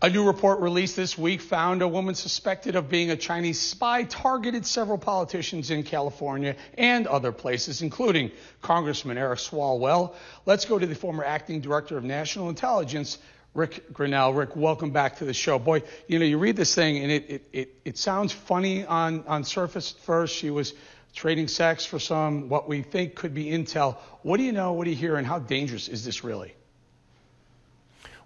A new report released this week found a woman suspected of being a Chinese spy targeted several politicians in California and other places, including Congressman Eric Swalwell. Let's go to the former acting director of national intelligence, Rick Grenell. Rick, welcome back to the show. Boy, you read this thing and it sounds funny on surface at first. She was trading sex for some, what we think could be intel. What do you know? What do you hear? And how dangerous is this really?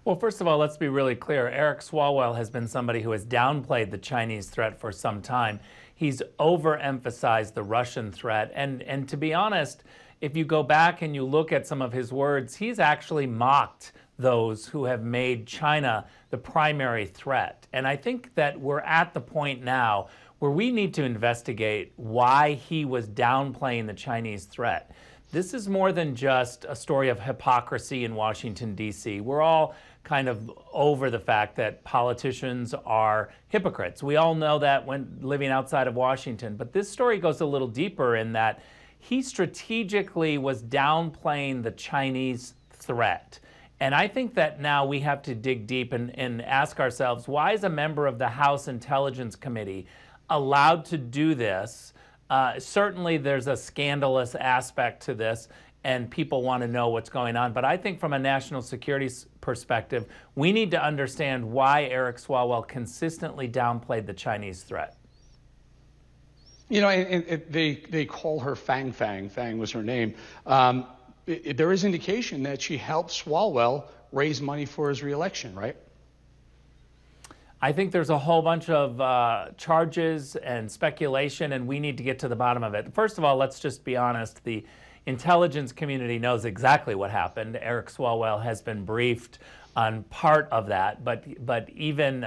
Well, first of all, let's be really clear. Eric Swalwell has been somebody who has downplayed the Chinese threat for some time. He's overemphasized the Russian threat. And to be honest, if you go back and you look at some of his words, he's actually mocked those who have made China the primary threat. And I think that we're at the point now where we need to investigate why he was downplaying the Chinese threat. This is more than just a story of hypocrisy in Washington, D.C. We're all kind of over the fact that politicians are hypocrites. We all know that when living outside of Washington. But this story goes a little deeper in that he strategically was downplaying the Chinese threat. And I think that now we have to dig deep and ask ourselves, why is a member of the House Intelligence Committee allowed to do this? Certainly there's a scandalous aspect to this, and people want to know what's going on. But I think from a national security perspective, we need to understand why Eric Swalwell consistently downplayed the Chinese threat. You know, and they call her Fang Fang. Fang was her name. There is indication that she helped Swalwell raise money for his reelection, right? I think there's a whole bunch of charges and speculation, and we need to get to the bottom of it. First of all, let's just be honest. The intelligence community knows exactly what happened. Eric Swalwell has been briefed on part of that, but even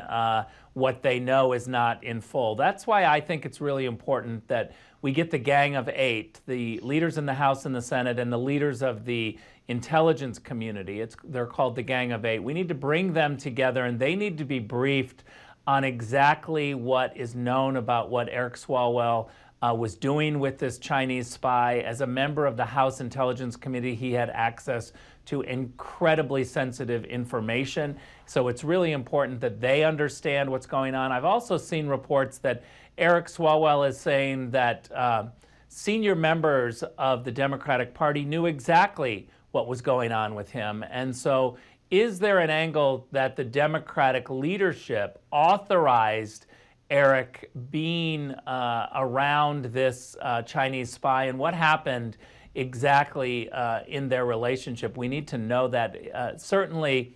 what they know is not in full. That's why I think it's really important that we get the Gang of Eight, the leaders in the House and the Senate, and the leaders of the intelligence community. They're called the Gang of Eight. We need to bring them together, and they need to be briefed on exactly what is known about what Eric Swalwell was doing with this Chinese spy. As a member of the House Intelligence Committee, he had access to incredibly sensitive information. So it's really important that they understand what's going on. I've also seen reports that Eric Swalwell is saying that senior members of the Democratic Party knew exactly what was going on with him. And so is there an angle that the Democratic leadership authorized Eric being around this Chinese spy, and what happened exactly in their relationship? We need to know that. Certainly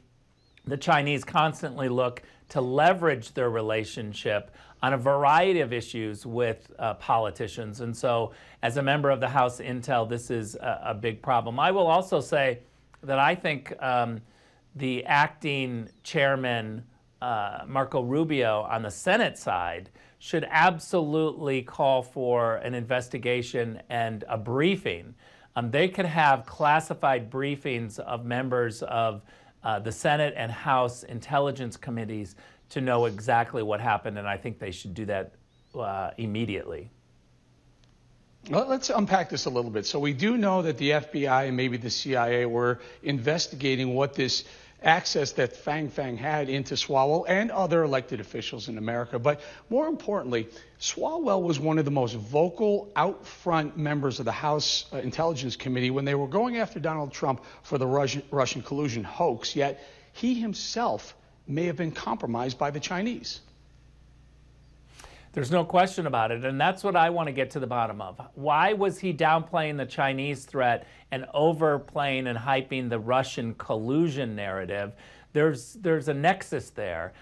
the Chinese constantly look to leverage their relationship on a variety of issues with politicians. And so as a member of the House Intel, this is a big problem. I will also say that I think the acting chairman, Marco Rubio, on the Senate side, should absolutely call for an investigation and a briefing. They could have classified briefings of members of the Senate and House Intelligence Committees to know exactly what happened, and I think they should do that immediately. Well, let's unpack this a little bit. So we do know that the FBI and maybe the CIA were investigating what this access that Fang Fang had into Swalwell and other elected officials in America. But more importantly, Swalwell was one of the most vocal, out front members of the House Intelligence Committee when they were going after Donald Trump for the Russian collusion hoax, yet he himself may have been compromised by the Chinese. There's no question about it, and that's what I want to get to the bottom of. Why was he downplaying the Chinese threat and overplaying and hyping the Russian collusion narrative? There's a nexus there.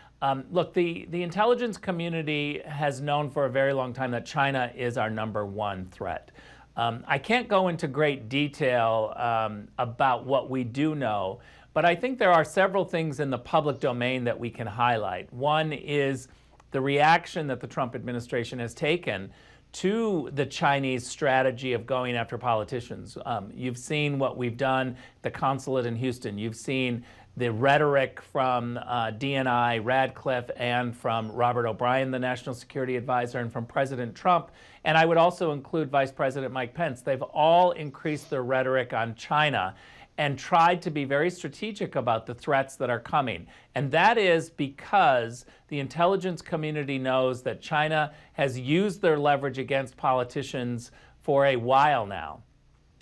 Look, the intelligence community has known for a very long time that China is our #1 threat. I can't go into great detail about what we do know, but I think there are several things in the public domain that we can highlight. One is the reaction that the Trump administration has taken to the Chinese strategy of going after politicians. You've seen what we've done, the consulate in Houston. You've seen the rhetoric from DNI, Radcliffe, and from Robert O'Brien, the National Security Advisor, and from President Trump. And I would also include Vice President Mike Pence. They've all increased their rhetoric on China. and tried to be very strategic about the threats that are coming. And that is because the intelligence community knows that China has used their leverage against politicians for a while now.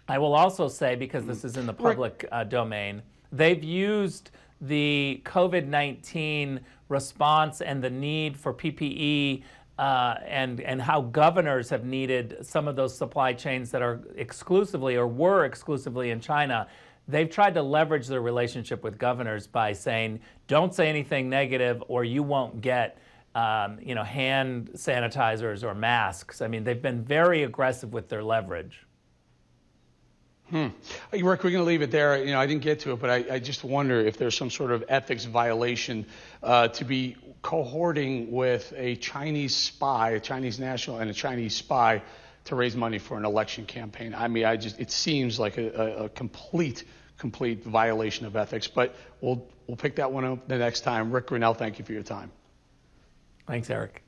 I will also say, because this is in the public domain, they've used the COVID-19 response and the need for PPE and how governors have needed some of those supply chains that are exclusively or were exclusively in China. They've tried to leverage their relationship with governors by saying, don't say anything negative or you won't get hand sanitizers or masks. I mean, they've been very aggressive with their leverage. Rick, we're going to leave it there. I didn't get to it, but I just wonder if there's some sort of ethics violation to be cohorting with a Chinese spy, a Chinese national and a Chinese spy to raise money for an election campaign. I mean, it seems like a complete violation of ethics, but we'll pick that one up the next time. Rick Grenell, thank you for your time. Thanks, Eric.